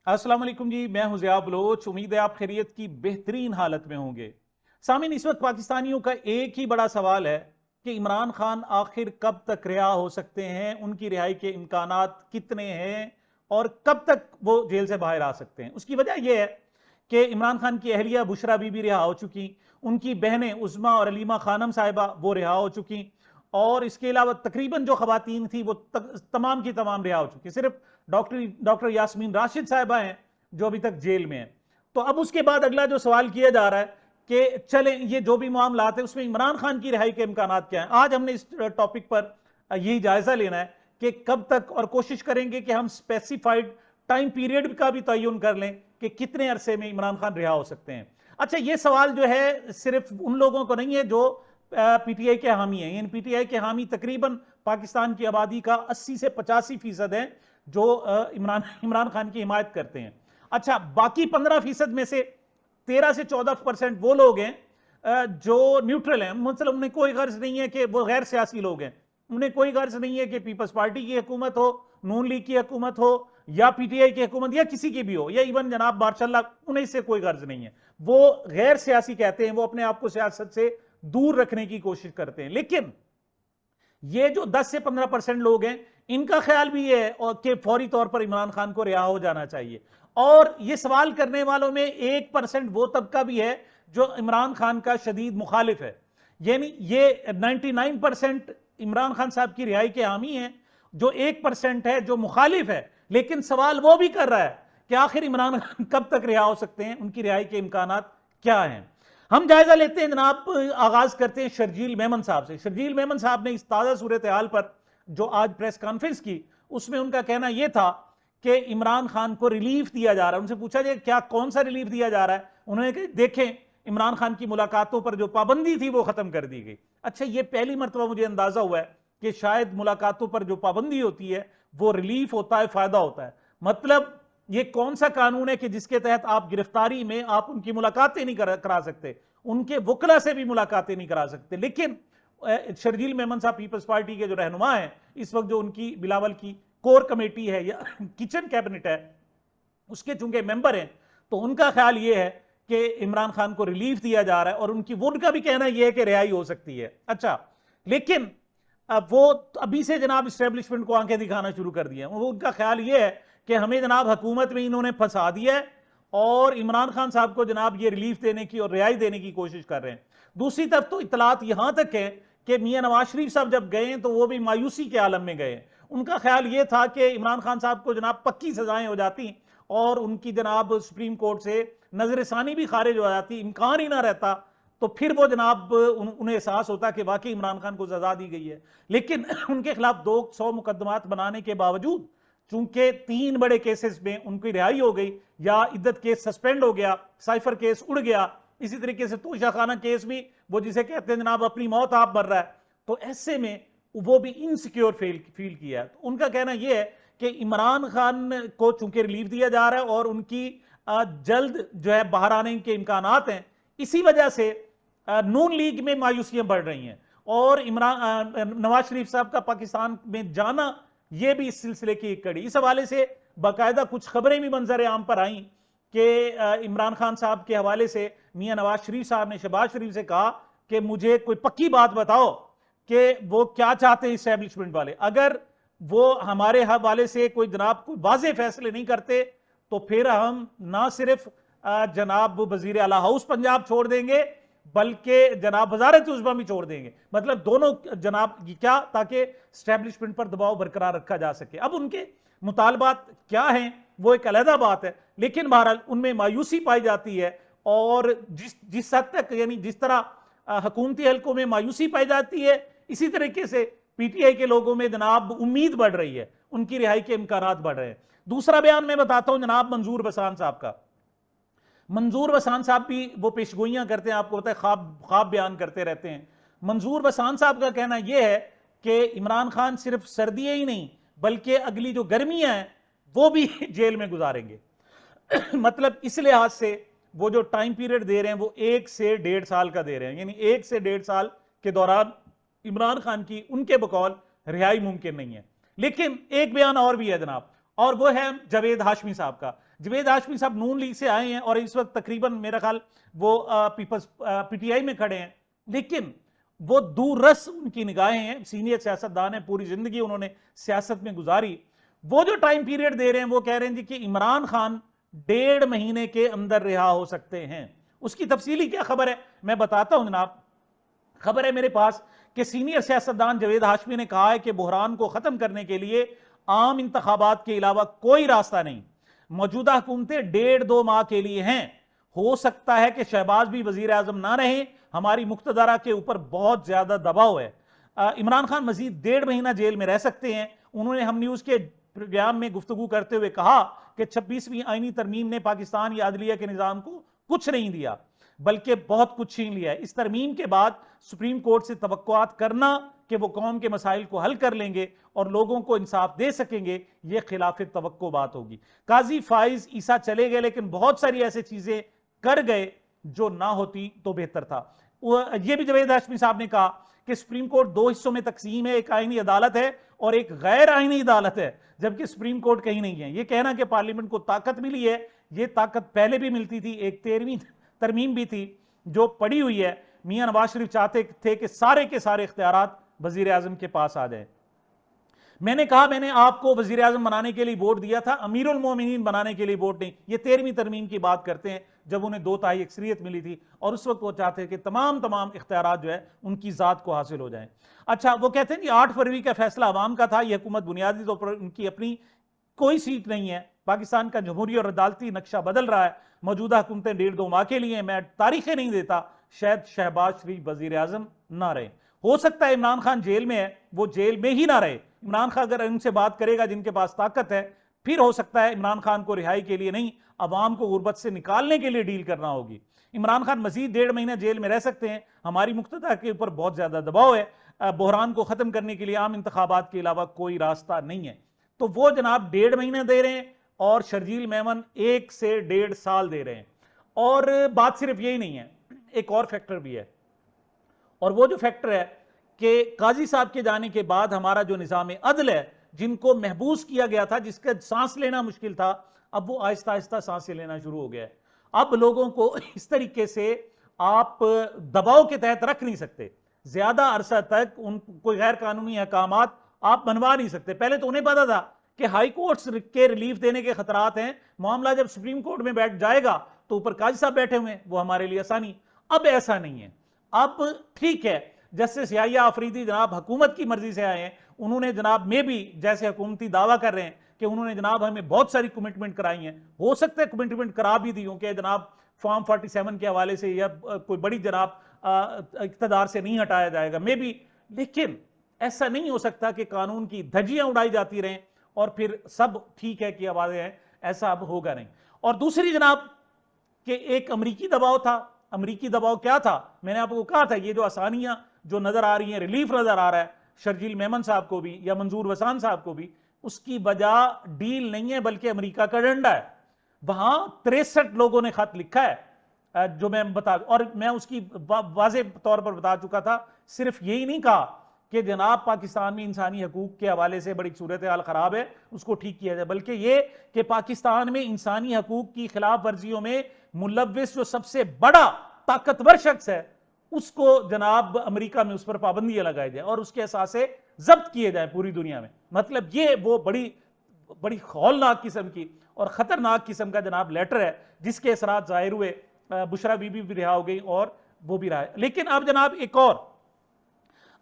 अस्सलाम वालेकुम जी, मैं हूं ज़िया बलोच। उम्मीद है आप खैरियत की बेहतरीन हालत में होंगे। सामीन, इस वक्त पाकिस्तानियों का एक ही बड़ा सवाल है कि इमरान खान आखिर कब तक रिहा हो सकते हैं, उनकी रिहाई के इम्कानात कितने हैं और कब तक वो जेल से बाहर आ सकते हैं। उसकी वजह यह है कि इमरान खान की अहलिया बुशरा बीबी रिहा हो चुकी, उनकी बहनें उज़्मा और अलीमा खानम साहिबा वो रिहा हो चुकी, और इसके अलावा तकरीबन जो खवातीन थी वो तमाम की तमाम रिहा हो चुकी। सिर्फ डॉक्टर यास्मीन राशिद साहिबा हैं जो अभी तक जेल में हैं। तो अब उसके बाद अगला जो सवाल किया जा रहा है कि चले ये जो भी मामला है उसमें इमरान खान की रिहाई के इम्कान क्या हैं। आज हमने इस टॉपिक पर यही जायजा लेना है कि कब तक, और कोशिश करेंगे कि हम स्पेसिफाइड टाइम पीरियड का भी तयन कर लें कि कितने अरसे में इमरान खान रिहा हो सकते हैं। अच्छा, ये सवाल जो है सिर्फ उन लोगों को नहीं है जो पीटीआई के हामी हैं। इन पीटीआई के हामी तकरीबन पाकिस्तान की आबादी का 80 से 85% है जो इमरान खान की हिमायत करते हैं। अच्छा, बाकी 15% में से 13 से 14% वो लोग हैं जो न्यूट्रल हैं, मतलब उन्हें कोई गर्ज नहीं है कि वो गैर सियासी लोग हैं। उन्हें कोई गर्ज नहीं है कि पीपल्स पार्टी की हुकूमत हो, नून लीग की हुकूमत हो, या पीटीआई की हुकूमत, या किसी की भी हो, या इवन जनाब मार्शल्लाह, उन्हें इससे कोई गर्ज नहीं है। वो गैर सियासी कहते हैं, वो अपने आप को सियासत से दूर रखने की कोशिश करते हैं। लेकिन ये जो 10 से 15% लोग हैं, इनका ख्याल भी है कि फौरी तौर पर इमरान खान को रिहा हो जाना चाहिए। और ये सवाल करने वालों में 1% वो तबका भी है जो इमरान खान का शदीद मुखालिफ है। यानी ये 99% इमरान खान साहब की रिहाई के हामी हैं, जो 1% है जो मुखालिफ है। लेकिन सवाल वो भी कर रहा है कि आखिर इमरान खान कब तक रिहा हो सकते हैं, उनकी रिहाई के इम्कानात क्या हैं। हम जायजा लेते हैं जनाब, आगाज करते हैं शर्जील मेमन साहब से। शर्जील मेमन साहब ने इस ताजा सूरत हाल पर जो आज प्रेस कॉन्फ्रेंस की, उसमें उनका कहना यह था कि इमरान खान को रिलीफ दिया जा रहा है। उनसे पूछा जाए क्या कौन सा रिलीफ दिया जा रहा है, उन्होंने कहा देखें इमरान खान की मुलाकातों पर जो पाबंदी थी वो खत्म कर दी गई। अच्छा, ये पहली मरतबा मुझे अंदाजा हुआ है कि शायद मुलाकातों पर जो पाबंदी होती है वो रिलीफ होता है, फायदा होता है। मतलब ये कौन सा कानून है कि जिसके तहत आप गिरफ्तारी में आप उनकी मुलाकातें नहीं करा सकते, उनके वकला से भी मुलाकातें नहीं करा सकते। लेकिन शर्जील मेमन साहब पीपल्स पार्टी के जो रहनुमा हैं इस वक्त, जो उनकी बिलावल की कोर कमेटी है या किचन कैबिनेट है उसके चूंकि मेंबर हैं, तो उनका ख्याल यह है कि इमरान खान को रिलीफ दिया जा रहा है, और उनका भी कहना यह है कि रिहाई हो सकती है। अच्छा, लेकिन वो अभी से जनाब इस्टेब्लिशमेंट को आंखें दिखाना शुरू कर दिया। वो उनका ख्याल यह है कि हमें जनाब हुकूमत में इन्होंने फंसा दिया है, और इमरान खान साहब को जनाब ये रिलीफ देने की और रिहाई देने की कोशिश कर रहे हैं। दूसरी तरफ तो इतलात यहां तक है कि मियां नवाज शरीफ साहब जब गए तो वो भी मायूसी के आलम में गए। उनका ख्याल ये था कि इमरान खान साहब को जनाब पक्की सजाएं हो जाती और उनकी जनाब सुप्रीम कोर्ट से नजरसानी भी खारिज हो जाती, इम्कान ही ना रहता, तो फिर वो जनाब उन्हें एहसास होता कि वाकई इमरान खान को सजा दी गई है। लेकिन उनके खिलाफ 200 मुकदमात बनाने के बावजूद चूंकि 3 बड़े केसेस में उनकी रिहाई हो गई, या इद्दत केस सस्पेंड हो गया, साइफर केस उड़ गया, इसी तरीके से तोशा खाना केस भी, वो जिसे कहते हैं जनाब अपनी मौत आप मर रहा है, तो ऐसे में वो भी इनसिक्योर फील किया। तो उनका कहना यह है कि इमरान खान को चूंकि रिलीफ दिया जा रहा है और उनकी जल्द जो है बाहर आने के इम्कानात हैं, इसी वजह से नून लीग में मायूसियां बढ़ रही हैं, और नवाज शरीफ साहब का पाकिस्तान में जाना यह भी इस सिलसिले की एक कड़ी। इस हवाले से बाकायदा कुछ खबरें भी मंजर आम पर आई कि इमरान खान साहब के हवाले से मियां नवाज शरीफ साहब ने शहबाज शरीफ से कहा कि मुझे कोई पक्की बात बताओ कि वो क्या चाहते हैं इस्टेब्लिशमेंट वाले। अगर वो हमारे हवाले से कोई जनाब कोई वाज़ेह फैसले नहीं करते तो फिर हम ना सिर्फ जनाब वजीर आला हाउस पंजाब छोड़ देंगे, बल्कि जनाब वजारत उज़्मा भी छोड़ देंगे। मतलब दोनों जनाब क्या, ताकि स्टैब्लिशमेंट पर दबाव बरकरार रखा जा सके। अब उनके मुतालबात क्या हैं वो एक अलहदा बात है, लेकिन बहरहाल उनमें मायूसी पाई जाती है, और जिस हद तक, यानी जिस तरह हुकूमती हलकों में मायूसी पाई जाती है, इसी तरीके से पीटीआई के लोगों में जनाब उम्मीद बढ़ रही है, उनकी रिहाई के इम्कानात बढ़ रहे हैं। दूसरा बयान मैं बताता हूं जनाब मंजूर बसान साहब का। मंजूर बसान साहब भी वो पेशगोइयां करते हैं, आपको पता है ख्वाब बयान करते रहते हैं। मंजूर बसान साहब का कहना यह है कि इमरान खान सिर्फ सर्दियां ही नहीं बल्कि अगली जो गर्मियां हैं वो भी जेल में गुजारेंगे। मतलब इस लिहाज से वो जो टाइम पीरियड दे रहे हैं वो 1 से 1.5 साल का दे रहे हैं, यानी 1 से 1.5 साल के दौरान इमरान खान की उनके बकौल रिहाई मुमकिन नहीं है। लेकिन एक बयान और भी है जनाब, और वो है जावेद हाशमी साहब का। जावेद हाशमी साहब नून लीग से आए हैं और इस वक्त तकरीबन मेरा ख्याल वो पीपल्स पीटीआई में खड़े हैं, लेकिन वो दूररस उनकी निगाहें हैं, सीनियर सियासतदान है, पूरी जिंदगी उन्होंने सियासत में गुजारी। वो जो टाइम पीरियड दे रहे हैं वो कह रहे हैं जी कि इमरान खान 1.5 महीने के अंदर रिहा हो सकते हैं। उसकी तफसीली क्या खबर है मैं बताता हूं जनाब। खबर है मेरे पास कि सीनियर सियासतदान जावेद हाशमी ने कहा है कि बुहरान को खत्म करने के लिए आम इंतखाबात के अलावा कोई रास्ता नहीं। मौजूदा हुकूमतें 1.5-2 माह के लिए हैं। हो सकता है कि शहबाज भी वजीर आजम ना रहे, हमारी मुक्तदरा के ऊपर बहुत ज्यादा दबाव है। इमरान खान मजीद 1.5 महीना जेल में रह सकते हैं। उन्होंने हम न्यूज के प्रोग्राम में गुफ्तगू करते हुए कहा कि 26वीं आईनी तरमीम ने पाकिस्तान या अदलिया के निजाम को कुछ नहीं दिया बल्कि बहुत कुछ छीन लिया है। इस तरमीम के बाद सुप्रीम कोर्ट से तवक्कुआत करना कि वो कौम के मसाइल को हल कर लेंगे और लोगों को इंसाफ दे सकेंगे, ये खिलाफ तवक्को बात होगी। काजी फाइज ईसा चले गए लेकिन बहुत सारी ऐसी चीजें कर गए जो ना होती तो बेहतर था। ये भी जावेद हाशमी साहब ने कहा कि सुप्रीम कोर्ट 2 हिस्सों में तकसीम है, एक आईनी अदालत है और एक गैर आईनी अदालत है, जबकि सुप्रीम कोर्ट कहीं नहीं है। ये कहना कि पार्लियामेंट को ताकत मिली है, ये ताकत पहले भी मिलती थी। एक 13वीं तरमीम भी थी जो पड़ी हुई है। मियां नवाज शरीफ चाहते थे कि सारे के सारे इख्तियारात वजीर आजम के पास आ जाए। मैंने कहा मैंने आपको वजीर आजम बनाने के लिए वोट दिया था, अमीरुल मोमिनीन बनाने के लिए वोट नहीं। ये 13वीं तरमीम की बात करते हैं जब उन्हें 2/3 अक्सरियत मिली थी और उस वक्त वो चाहते थे कि तमाम इख्तियारात जो है उनकी जात को हासिल हो जाए। अच्छा, वो कहते हैं कि 8 फरवरी का फैसला अवाम का था। यह हुकूमत बुनियादी तौर पर उनकी अपनी कोई सीट नहीं है। पाकिस्तान का जमहूरी और अदालती नक्शा बदल रहा है। मौजूदा हुकूमतें 1.5-2 माह के लिए, मैं तारीखें नहीं देता, शायद शहबाज शरीफ वजीर आजम ना रहे। हो सकता है इमरान खान जेल में है, वो जेल में ही ना रहे। इमरान खान अगर उनसे बात करेगा जिनके पास ताकत है, फिर हो सकता है इमरान खान को रिहाई के लिए नहीं, अवाम को गुर्बत से निकालने के लिए डील करना होगी। इमरान खान मजीद 1.5 महीना जेल में रह सकते हैं। हमारी मुक्तदा के ऊपर बहुत ज्यादा दबाव है। बहरान को खत्म करने के लिए आम इंतखाबात के अलावा कोई रास्ता नहीं है। तो वो जनाब 1.5 महीना दे रहे हैं और शर्जील मेमन 1 से 1.5 साल दे रहे हैं। और बात सिर्फ यही नहीं है, एक और फैक्टर भी है, और वो जो फैक्टर है कि काजी साहब के जाने के बाद हमारा जो निज़ाम अदल है, जिनको महबूस किया गया था, जिसका सांस लेना मुश्किल था, अब वो आहिस्ता आहिस्ता सांसें लेना शुरू हो गया है। अब लोगों को इस तरीके से आप दबाव के तहत रख नहीं सकते। ज्यादा अरसा तक उन कोई गैर कानूनी अहकामात आप बनवा नहीं सकते। पहले तो उन्हें पता था कि हाई कोर्ट्स के रिलीफ देने के खतरात हैं, मामला जब सुप्रीम कोर्ट में बैठ जाएगा तो ऊपर काजी साहब बैठे हुए हैं, वो हमारे लिए आसानी। अब ऐसा नहीं है। अब ठीक है, जस्टिस याहिया अफरीदी जनाब हुकूमत की मर्जी से आए हैं। उन्होंने जनाब में भी जैसे हुकूमती दावा कर रहे हैं कि उन्होंने जनाब हमें बहुत सारी कमिटमेंट कराई हैं, हो सकता है कमिटमेंट करा भी दी हों कि जनाब फॉर्म 47 के हवाले से या कोई बड़ी जनाब इक़्तिदार से नहीं हटाया जाएगा मे भी, लेकिन ऐसा नहीं हो सकता कि कानून की धज्जियां उड़ाई जाती रहें और फिर सब ठीक है कि आवाजें हैं। ऐसा अब होगा नहीं। और दूसरी जनाब कि एक अमरीकी दबाव था। अमरीकी दबाव क्या था? मैंने आपको कहा था, ये जो आसानियां जो नजर आ रही हैं, रिलीफ नजर आ रहा है शर्जील मेमन साहब को भी या मंजूर वसान साहब को भी, उसकी वजह डील नहीं है बल्कि अमेरिका का डंडा है। वहां 63 लोगों ने खत लिखा है जो मैं बता, और मैं उसकी वाज़े तौर पर बता चुका था। सिर्फ यही नहीं कहा कि जनाब पाकिस्तान में इंसानी हकूक के हवाले से बड़ी सूरत हाल खराब है, उसको ठीक किया जाए, बल्कि ये कि पाकिस्तान में इंसानी हकूक की खिलाफ वर्जियों में मुलव्विस जो सबसे बड़ा ताकतवर शख्स है, उसको जनाब अमेरिका में उस पर पाबंदियां लगाई जाए और उसके असासे जब्त किए जाए पूरी दुनिया में। मतलब ये वो बड़ी खौलनाक किस्म की और खतरनाक किस्म का जनाब लेटर है, जिसके असरात जाहिर हुए। बुशरा बीबी भी रिहा हो गई और वो भी रहा है। लेकिन अब जनाब एक और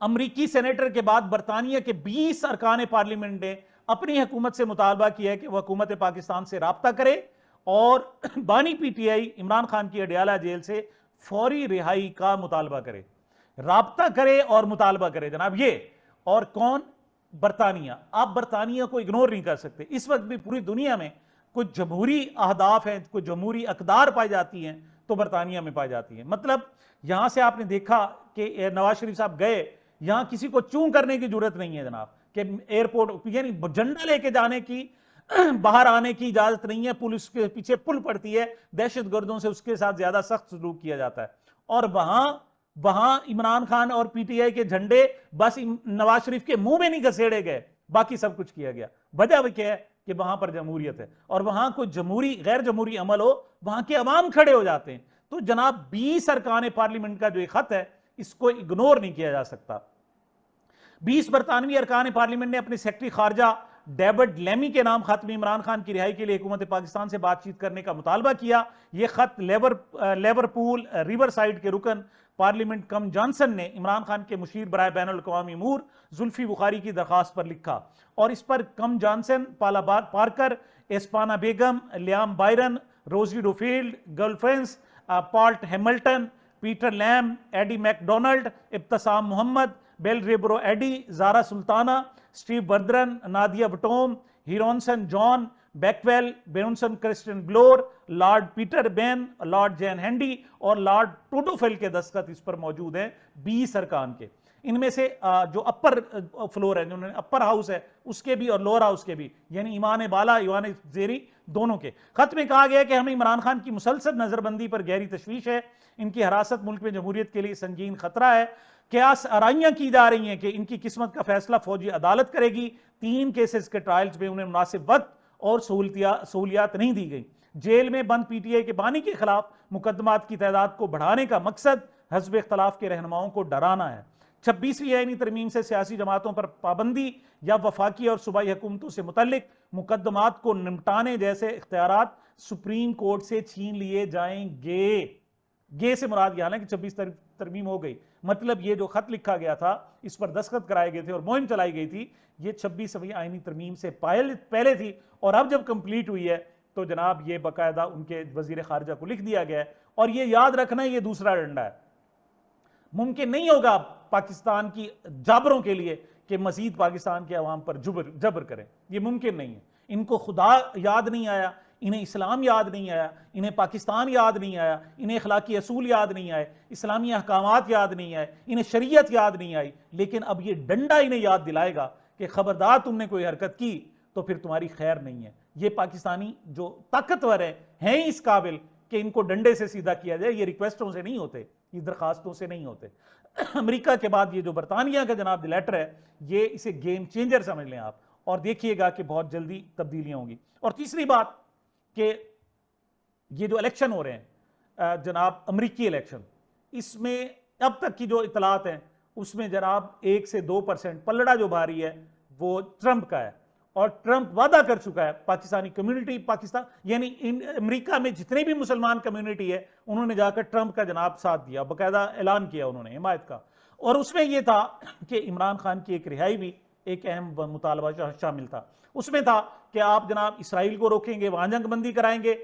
अमरीकी सेनेटर के बाद बरतानिया के 20 अरकान पार्लियामेंट ने अपनी हुकूमत से मुतालबा किया है कि वह हुकूमत पाकिस्तान से राब्ता करे और बानी पीटीआई इमरान खान की अडयाला जेल से फौरी रिहाई का मुतालबा करे। राब्ता करे और मुतालबा करे जनाब, ये और कौन? बरतानिया। आप बरतानिया को इग्नोर नहीं कर सकते। इस वक्त भी पूरी दुनिया में कुछ जमहूरी अहदाफ हैं, कुछ जमहूरी अकदार पाई जाती हैं तो बरतानिया में पाई जाती है। मतलब यहां से आपने देखा कि नवाज शरीफ साहब गए, यहां किसी को चूं करने की जरूरत नहीं है जनाब, कि एयरपोर्ट यानी झंडा लेके जाने की, बाहर आने की इजाजत नहीं है। पुलिस के पीछे पुल पड़ती है, दहशत गर्दों से उसके साथ ज्यादा सख्त सलूक किया जाता है। और वहां इमरान खान और पीटीआई के झंडे बस नवाज शरीफ के मुंह में नहीं घसेड़े गए, बाकी सब कुछ किया गया। वजह क्या है? कि वहां पर जमहूरियत है और वहां कोई जमहूरी गैर जमहूरी अमल हो, वहां के अवाम खड़े हो जाते हैं। तो जनाब 20 अरकान पार्लियामेंट का जो एक खत है, इसको इग्नोर नहीं किया जा सकता। 20 बरतानवी अरकान पार्लियामेंट ने अपने सेक्रेटरी खारजा डेविड लेमी के नाम खत में इमरान खान की रिहाई के लिए हुकूमत पाकिस्तान से बातचीत करने का मुतालबा किया। यह खत लेवरपूल रिवर साइड के रुकन पार्लियामेंट कम जॉनसन ने इमरान खान के मुशीर बराए बैनुल अक़वामी अमूर जुल्फी बुखारी की दरख्वास्त पर लिखा और इस पर कम जॉनसन, पाला पार्कर, एस्पाना बेगम, लियाम बायरन, रोजी रोफील्ड, गर्लफ्रेंड्स, पॉल्ट Hamilton, Peter Lamb, Eddie McDonald, Ibtisam Mohamed, Bell Ribeiro Addy, Zarah Sultana, Steve बर्दरन, नादिया बटोम, हिरोनसन जॉन, बैकवेल, बेरोनसन क्रिस्टियन ब्लोर, लॉर्ड पीटर बेन, लॉर्ड जैन हैंडी और लॉर्ड टोडोफेल के दस्तखत इस पर मौजूद हैं 20 अरकान के। इनमें से जो अपर फ्लोर है, जो अपर हाउस है उसके भी और लोअर हाउस के भी, यानी ईमान बाला ईमान जेरी दोनों के। खत में कहा गया कि हमें इमरान खान की मुसलसल नजरबंदी पर गहरी तशवीश है। इनकी हिरासत मुल्क में जमहूरियत के लिए संगीन खतरा है। क्यास आराइयां की जा रही हैं कि इनकी किस्मत का फैसला फौजी अदालत करेगी। 3 केसेस के ट्रायल्स में उन्हें मुनासिब वक्त और सहूलियात नहीं दी गई। जेल में बंद पीटीआई के बानी के खिलाफ मुकदमात की तादाद को बढ़ाने का मकसद हस्ब इख्तलाफ के रहनुमाओं को डराना है। 26वीं आईनी तरमीम से सियासी जमातों पर पाबंदी या वफाकी और सूबाई हुकूमतों से मुतल्लिक मुकदमात को निपटाने जैसे इख्तियारात सुप्रीम कोर्ट से छीन लिए जाएंगे। गे से मुराद यह है कि 26 तरमीम हो गई, मतलब ये जो खत लिखा गया था, इस पर दस्तखत कराए गए थे और मुहिम चलाई गई थी, ये 26वीं आईनी तरमीम से पहले थी और अब जब कंप्लीट हुई है तो जनाब ये बाकायदा उनके वजीर खारजा को लिख दिया गया है। और ये याद रखना, ये दूसरा डंडा है। मुमकिन नहीं होगा पाकिस्तान की जाबरों के लिए कि मजीद पाकिस्तान के अवाम पर जबर करें, ये मुमकिन नहीं है। इनको खुदा याद नहीं आया, इन्हें इस्लाम याद नहीं आया, इन्हें पाकिस्तान याद नहीं आया, इन्हें अखलाकी असूल याद नहीं आए, इस्लामी अहकामात याद नहीं आए, इन्हें शरीयत याद नहीं आई। लेकिन अब ये डंडा इन्हें याद दिलाएगा कि खबरदार तुमने कोई हरकत की तो फिर तुम्हारी खैर नहीं है। ये पाकिस्तानी जो ताकतवर हैं इस काबिल कि इनको डंडे से सीधा किया जाए। ये रिक्वेस्टों से नहीं होते, ये दरखास्तों से नहीं होते। अमेरिका के बाद ये जो बरतानिया का जनाब लेटर है, ये इसे गेम चेंजर समझ लें आप, और देखिएगा कि बहुत जल्दी तब्दीलियां होंगी। और तीसरी बात कि ये जो इलेक्शन हो रहे हैं जनाब, अमरीकी इलेक्शन, इसमें अब तक की जो इतलात हैं उसमें जनाब 1 से 2% पलड़ा जो भारी है वो ट्रंप का है। और ट्रंप वादा कर चुका है, पाकिस्तानी कम्युनिटी, पाकिस्तान यानी अमेरिका में जितने भी मुसलमान कम्युनिटी है, उन्होंने जाकर ट्रंप का जनाब साथ दिया, बाकायदा ऐलान किया उन्होंने हिमायत का। और उसमें यह था कि इमरान खान की एक रिहाई भी एक अहम मुतालबा शामिल था। उसमें था कि आप जनाब इसराइल को रोकेंगे, वहां जंगबंदी कराएंगे,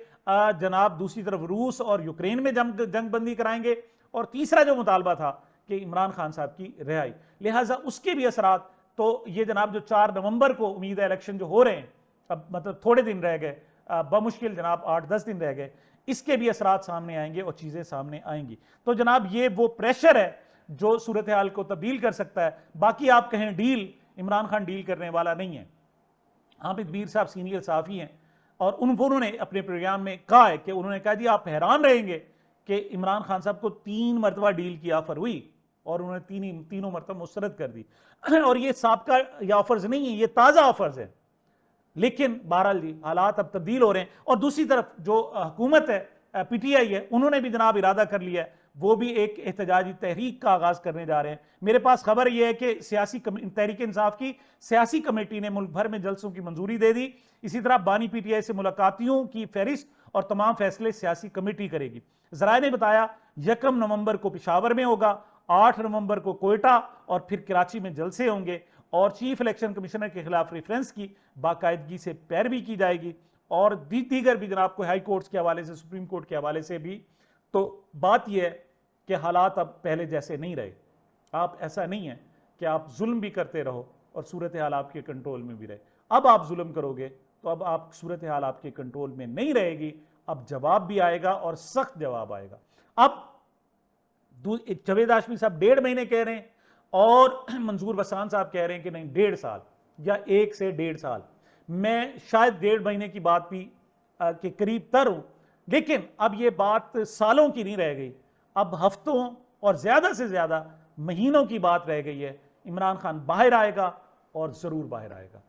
जनाब दूसरी तरफ रूस और यूक्रेन में जंगबंदी कराएंगे, और तीसरा जो मुतालबा था कि इमरान खान साहब की रिहाई। लिहाजा उसके भी असरात, तो ये जनाब जो 4 नवंबर को उम्मीद है इलेक्शन जो हो रहे हैं, अब मतलब थोड़े दिन रह गए, बमुश्किल जनाब 8-10 दिन रह गए, इसके भी असरात सामने आएंगे और चीजें सामने आएंगी। तो जनाब ये वो प्रेशर है जो सूरत हाल को तब्दील कर सकता है। बाकी आप कहें डील, इमरान खान डील करने वाला नहीं है। हामिद मीर साहब सीनियर सहाफ़ी हैं और उन्होंने अपने प्रोग्राम में कहा है कि उन्होंने कहा जी आप हैरान रहेंगे कि इमरान खान साहब को 3 मरतबा डील की ऑफर हुई और उन्होंने तीनों मरतबा मुस्तरद कर दी। और ये साबका ये ऑफर्स नहीं है, ये ताज़ा ऑफर्स है। लेकिन बहरहाल जी हालात अब तब्दील हो रहे हैं। और दूसरी तरफ जो हुकूमत है, पीटीआई है, उन्होंने भी जनाब इरादा कर लिया है, वो भी एक एहतजाजी तहरीक का आगाज करने जा रहे हैं। मेरे पास खबर यह है कि सियासी तहरीक इंसाफ की सियासी कमेटी ने मुल्क भर में जलसों की मंजूरी दे दी। इसी तरह बानी पीटीआई से मुलाकातियों की फहरिस्त और तमाम फैसले सियासी कमेटी करेगी। जराए ने बताया 1 नवंबर को पेशावर में होगा, 8 नवंबर को कोयटा और फिर कराची में जलसे होंगे और चीफ इलेक्शन कमिश्नर के खिलाफ रेफरेंस की बाकायदगी से पैरवी की जाएगी और दीगर भी जनाब को हाई कोर्ट्स के हवाले से, सुप्रीम कोर्ट के हवाले से भी। तो बात यह है कि हालात अब पहले जैसे नहीं रहे। आप ऐसा नहीं है कि आप जुल्म भी करते रहो और सूरत हाल आपके कंट्रोल में भी रहे। अब आप जुल्म करोगे तो अब आप सूरत हाल आपके कंट्रोल में नहीं रहेगी। अब जवाब भी आएगा और सख्त जवाब आएगा। अब जावेद हाशमी साहब 1.5 महीने कह रहे हैं और मंजूर वसान साहब कह रहे हैं कि नहीं 1.5 साल या 1 से 1.5 साल। मैं शायद 1.5 महीने की बात भी के करीब तर हूं, लेकिन अब ये बात सालों की नहीं रह गई, अब हफ्तों और ज्यादा से ज्यादा महीनों की बात रह गई है। इमरान खान बाहर आएगा और जरूर बाहर आएगा।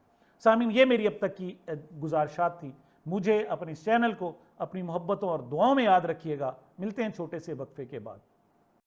सामीन, ये मेरी अब तक की गुजारिशात थी। मुझे अपने इस चैनल को अपनी मोहब्बतों और दुआओं में याद रखिएगा। मिलते हैं छोटे से वक्फे के बाद।